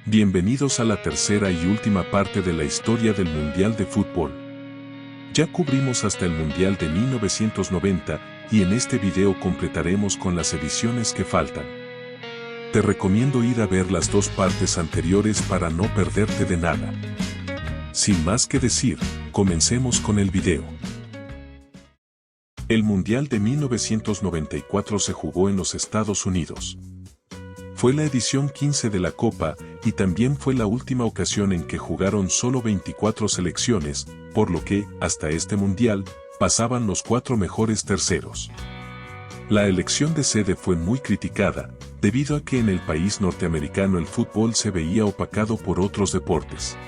Bienvenidos a la tercera y última parte de la historia del Mundial de Fútbol. Ya cubrimos hasta el Mundial de 1990 y en este video completaremos con las ediciones que faltan. Te recomiendo ir a ver las dos partes anteriores para no perderte de nada. Sin más que decir, comencemos con el video. El Mundial de 1994 se jugó en los Estados Unidos. Fue la edición 15 de la Copa y también fue la última ocasión en que jugaron solo 24 selecciones, por lo que, hasta este Mundial, pasaban los 4 mejores terceros. La elección de sede fue muy criticada, debido a que en el país norteamericano el fútbol se veía opacado por otros deportes.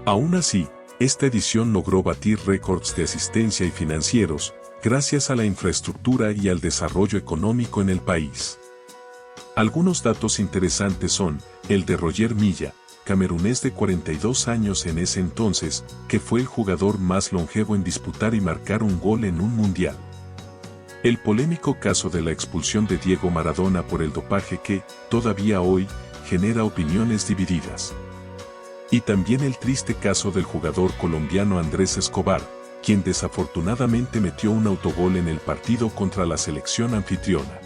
Aún así, esta edición logró batir récords de asistencia y financieros, gracias a la infraestructura y al desarrollo económico en el país. Algunos datos interesantes son, el de Roger Milla, camerunés de 42 años en ese entonces, que fue el jugador más longevo en disputar y marcar un gol en un mundial. El polémico caso de la expulsión de Diego Maradona por el dopaje que, todavía hoy, genera opiniones divididas. Y también el triste caso del jugador colombiano Andrés Escobar, quien desafortunadamente metió un autogol en el partido contra la selección anfitriona.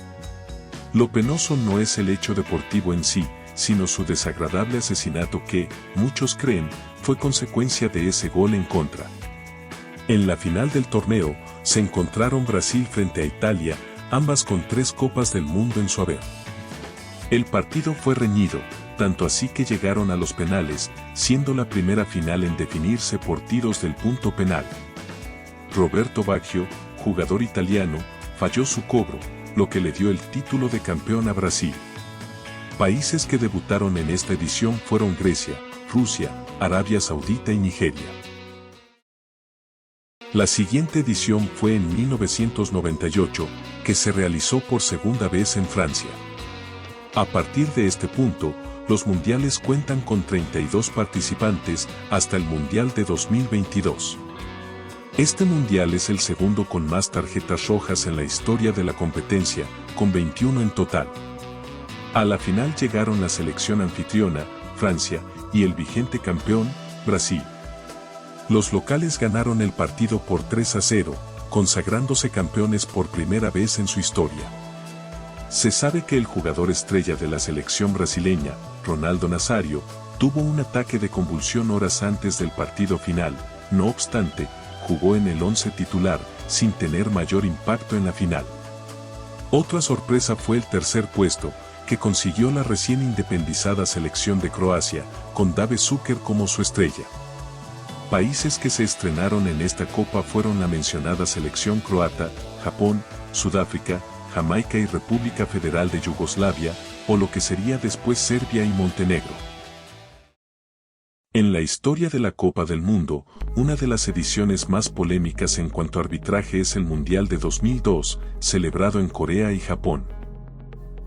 Lo penoso no es el hecho deportivo en sí, sino su desagradable asesinato que, muchos creen, fue consecuencia de ese gol en contra. En la final del torneo, se encontraron Brasil frente a Italia, ambas con 3 Copas del Mundo en su haber. El partido fue reñido, tanto así que llegaron a los penales, siendo la primera final en definirse por tiros del punto penal. Roberto Baggio, jugador italiano, falló su cobro, lo que le dio el título de campeón a Brasil. Países que debutaron en esta edición fueron Grecia, Rusia, Arabia Saudita y Nigeria. La siguiente edición fue en 1998, que se realizó por segunda vez en Francia. A partir de este punto, los mundiales cuentan con 32 participantes hasta el Mundial de 2022. Este mundial es el segundo con más tarjetas rojas en la historia de la competencia, con 21 en total. A la final llegaron la selección anfitriona, Francia, y el vigente campeón, Brasil. Los locales ganaron el partido por 3-0, consagrándose campeones por primera vez en su historia. Se sabe que el jugador estrella de la selección brasileña, Ronaldo Nazário, tuvo un ataque de convulsión horas antes del partido final. No obstante, jugó en el 11 titular, sin tener mayor impacto en la final. Otra sorpresa fue el tercer puesto, que consiguió la recién independizada selección de Croacia, con Davor Šuker como su estrella. Países que se estrenaron en esta copa fueron la mencionada selección croata, Japón, Sudáfrica, Jamaica y República Federal de Yugoslavia, o lo que sería después Serbia y Montenegro. En la historia de la Copa del Mundo, una de las ediciones más polémicas en cuanto a arbitraje es el Mundial de 2002, celebrado en Corea y Japón.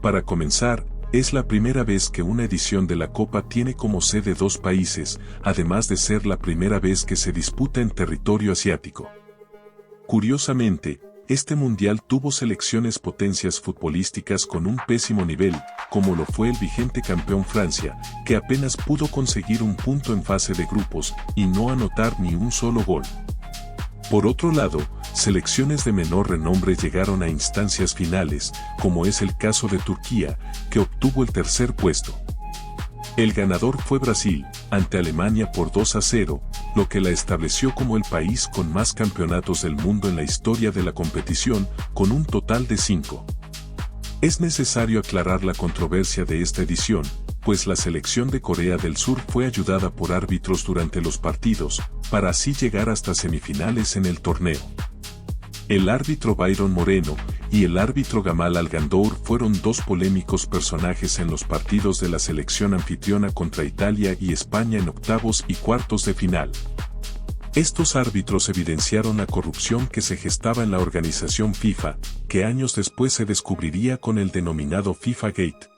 Para comenzar, es la primera vez que una edición de la Copa tiene como sede 2 países, además de ser la primera vez que se disputa en territorio asiático. Curiosamente, este mundial tuvo selecciones potencias futbolísticas con un pésimo nivel, como lo fue el vigente campeón Francia, que apenas pudo conseguir un punto en fase de grupos y no anotar ni un solo gol. Por otro lado, selecciones de menor renombre llegaron a instancias finales, como es el caso de Turquía, que obtuvo el tercer puesto. El ganador fue Brasil, ante Alemania por 2-0, lo que la estableció como el país con más campeonatos del mundo en la historia de la competición, con un total de 5. Es necesario aclarar la controversia de esta edición, pues la selección de Corea del Sur fue ayudada por árbitros durante los partidos, para así llegar hasta semifinales en el torneo. El árbitro Byron Moreno y el árbitro Gamal Al-Gandour fueron 2 polémicos personajes en los partidos de la selección anfitriona contra Italia y España en octavos y cuartos de final. Estos árbitros evidenciaron la corrupción que se gestaba en la organización FIFA, que años después se descubriría con el denominado FIFA Gate.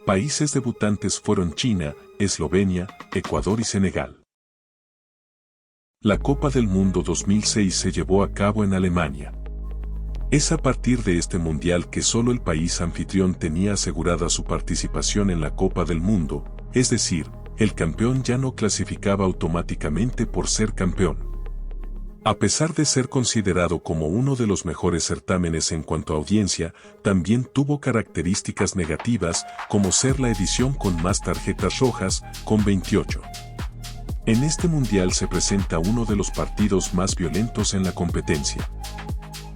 Países debutantes fueron China, Eslovenia, Ecuador y Senegal. La Copa del Mundo 2006 se llevó a cabo en Alemania. Es a partir de este mundial que solo el país anfitrión tenía asegurada su participación en la Copa del Mundo, es decir, el campeón ya no clasificaba automáticamente por ser campeón. A pesar de ser considerado como uno de los mejores certámenes en cuanto a audiencia, también tuvo características negativas, como ser la edición con más tarjetas rojas, con 28. En este mundial se presenta uno de los partidos más violentos en la competencia.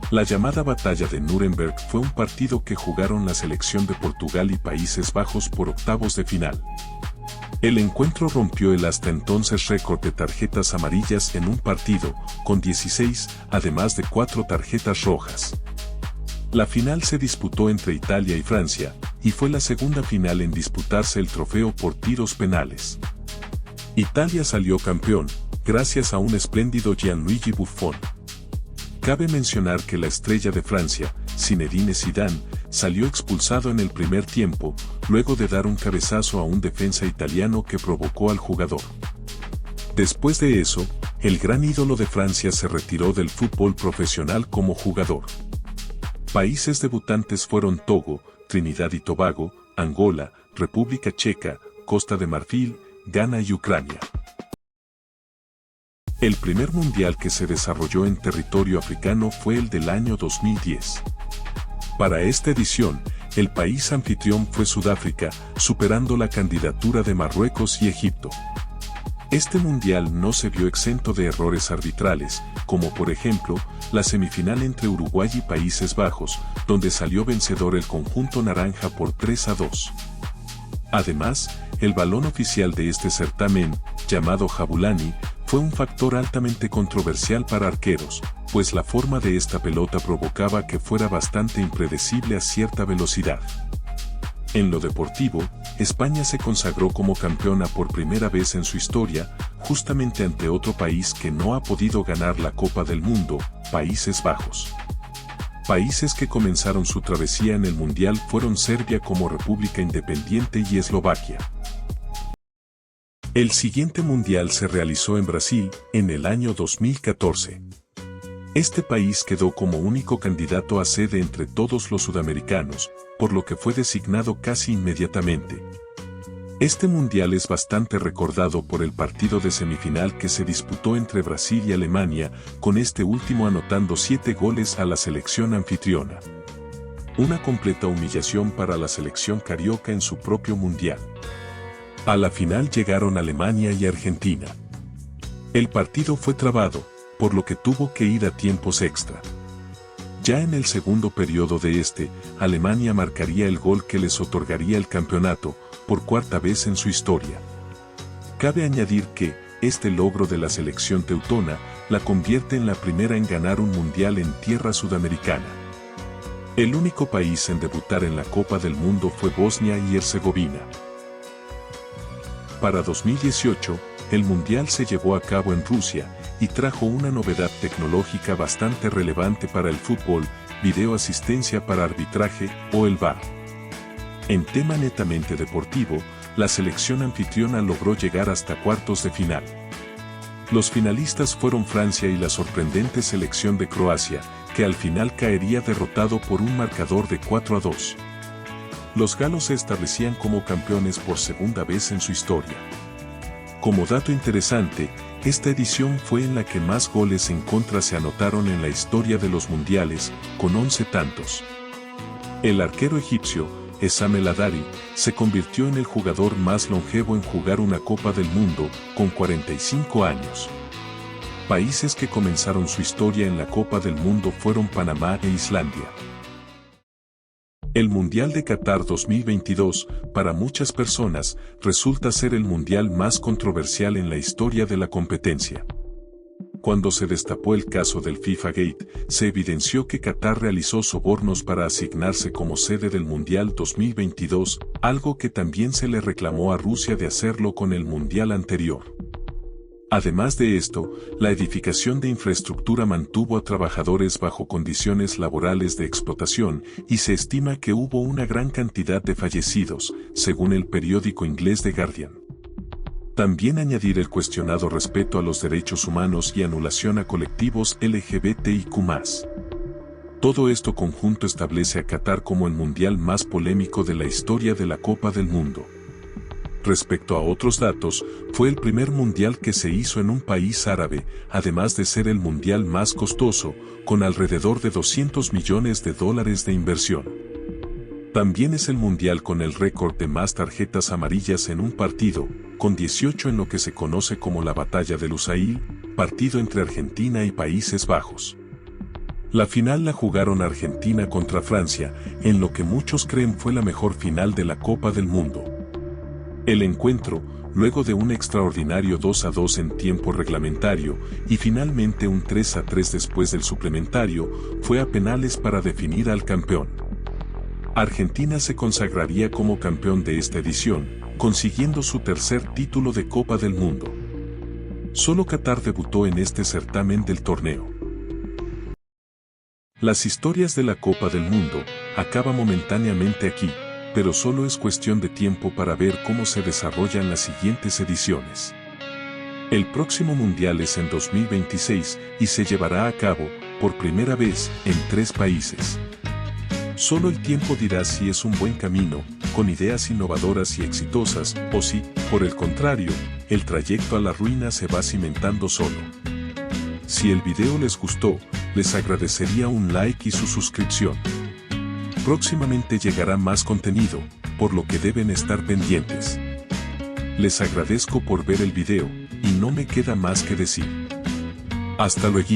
La llamada Batalla de Nuremberg fue un partido que jugaron la selección de Portugal y Países Bajos por octavos de final. El encuentro rompió el hasta entonces récord de tarjetas amarillas en un partido, con 16, además de 4 tarjetas rojas. La final se disputó entre Italia y Francia, y fue la segunda final en disputarse el trofeo por tiros penales. Italia salió campeón, gracias a un espléndido Gianluigi Buffon. Cabe mencionar que la estrella de Francia, Zinedine Zidane, salió expulsado en el primer tiempo, luego de dar un cabezazo a un defensa italiano que provocó al jugador. Después de eso, el gran ídolo de Francia se retiró del fútbol profesional como jugador. Países debutantes fueron Togo, Trinidad y Tobago, Angola, República Checa, Costa de Marfil, Ghana y Ucrania. El primer mundial que se desarrolló en territorio africano fue el del año 2010. Para esta edición, el país anfitrión fue Sudáfrica, superando la candidatura de Marruecos y Egipto. Este mundial no se vio exento de errores arbitrales, como por ejemplo, la semifinal entre Uruguay y Países Bajos, donde salió vencedor el conjunto naranja por 3-2. Además, el balón oficial de este certamen, llamado Jabulani, fue un factor altamente controversial para arqueros, pues la forma de esta pelota provocaba que fuera bastante impredecible a cierta velocidad. En lo deportivo, España se consagró como campeona por primera vez en su historia, justamente ante otro país que no ha podido ganar la Copa del Mundo, Países Bajos. Países que comenzaron su travesía en el Mundial fueron Serbia como república independiente y Eslovaquia. El siguiente mundial se realizó en Brasil, en el año 2014. Este país quedó como único candidato a sede entre todos los sudamericanos, por lo que fue designado casi inmediatamente. Este mundial es bastante recordado por el partido de semifinal que se disputó entre Brasil y Alemania, con este último anotando 7 goles a la selección anfitriona. Una completa humillación para la selección carioca en su propio mundial. A la final llegaron Alemania y Argentina. El partido fue trabado, por lo que tuvo que ir a tiempos extra. Ya en el segundo periodo de Alemania marcaría el gol que les otorgaría el campeonato, por cuarta vez en su historia. Cabe añadir que, este logro de la selección teutona, la convierte en la primera en ganar un mundial en tierra sudamericana. El único país en debutar en la Copa del Mundo fue Bosnia y Herzegovina. Para 2018, el Mundial se llevó a cabo en Rusia, y trajo una novedad tecnológica bastante relevante para el fútbol, video asistencia para arbitraje, o el VAR. En tema netamente deportivo, la selección anfitriona logró llegar hasta cuartos de final. Los finalistas fueron Francia y la sorprendente selección de Croacia, que al final caería derrotado por un marcador de 4-2. Los galos se establecían como campeones por segunda vez en su historia. Como dato interesante, esta edición fue en la que más goles en contra se anotaron en la historia de los mundiales, con 11 tantos. El arquero egipcio, Essam El Hadary, se convirtió en el jugador más longevo en jugar una Copa del Mundo, con 45 años. Países que comenzaron su historia en la Copa del Mundo fueron Panamá e Islandia. El Mundial de Qatar 2022, para muchas personas, resulta ser el mundial más controversial en la historia de la competencia. Cuando se destapó el caso del FIFA Gate, se evidenció que Qatar realizó sobornos para asignarse como sede del Mundial 2022, algo que también se le reclamó a Rusia de hacerlo con el Mundial anterior. Además de esto, la edificación de infraestructura mantuvo a trabajadores bajo condiciones laborales de explotación, y se estima que hubo una gran cantidad de fallecidos, según el periódico inglés The Guardian. También añadir el cuestionado respeto a los derechos humanos y anulación a colectivos LGBTIQ+. Todo esto conjunto establece a Qatar como el mundial más polémico de la historia de la Copa del Mundo. Respecto a otros datos, fue el primer mundial que se hizo en un país árabe, además de ser el mundial más costoso, con alrededor de $200 millones de inversión. También es el mundial con el récord de más tarjetas amarillas en un partido, con 18 en lo que se conoce como la Batalla de Lusail, partido entre Argentina y Países Bajos. La final la jugaron Argentina contra Francia, en lo que muchos creen fue la mejor final de la Copa del Mundo. El encuentro, luego de un extraordinario 2-2 en tiempo reglamentario y finalmente un 3-3 después del suplementario, fue a penales para definir al campeón. Argentina se consagraría como campeón de esta edición, consiguiendo su tercer título de Copa del Mundo. Solo Qatar debutó en este certamen del torneo. Las historias de la Copa del Mundo acaban momentáneamente aquí, pero solo es cuestión de tiempo para ver cómo se desarrollan las siguientes ediciones. El próximo Mundial es en 2026 y se llevará a cabo, por primera vez, en 3 países. Solo el tiempo dirá si es un buen camino, con ideas innovadoras y exitosas, o si, por el contrario, el trayecto a la ruina se va cimentando solo. Si el video les gustó, les agradecería un like y su suscripción. Próximamente llegará más contenido, por lo que deben estar pendientes. Les agradezco por ver el video, y no me queda más que decir. Hasta luego.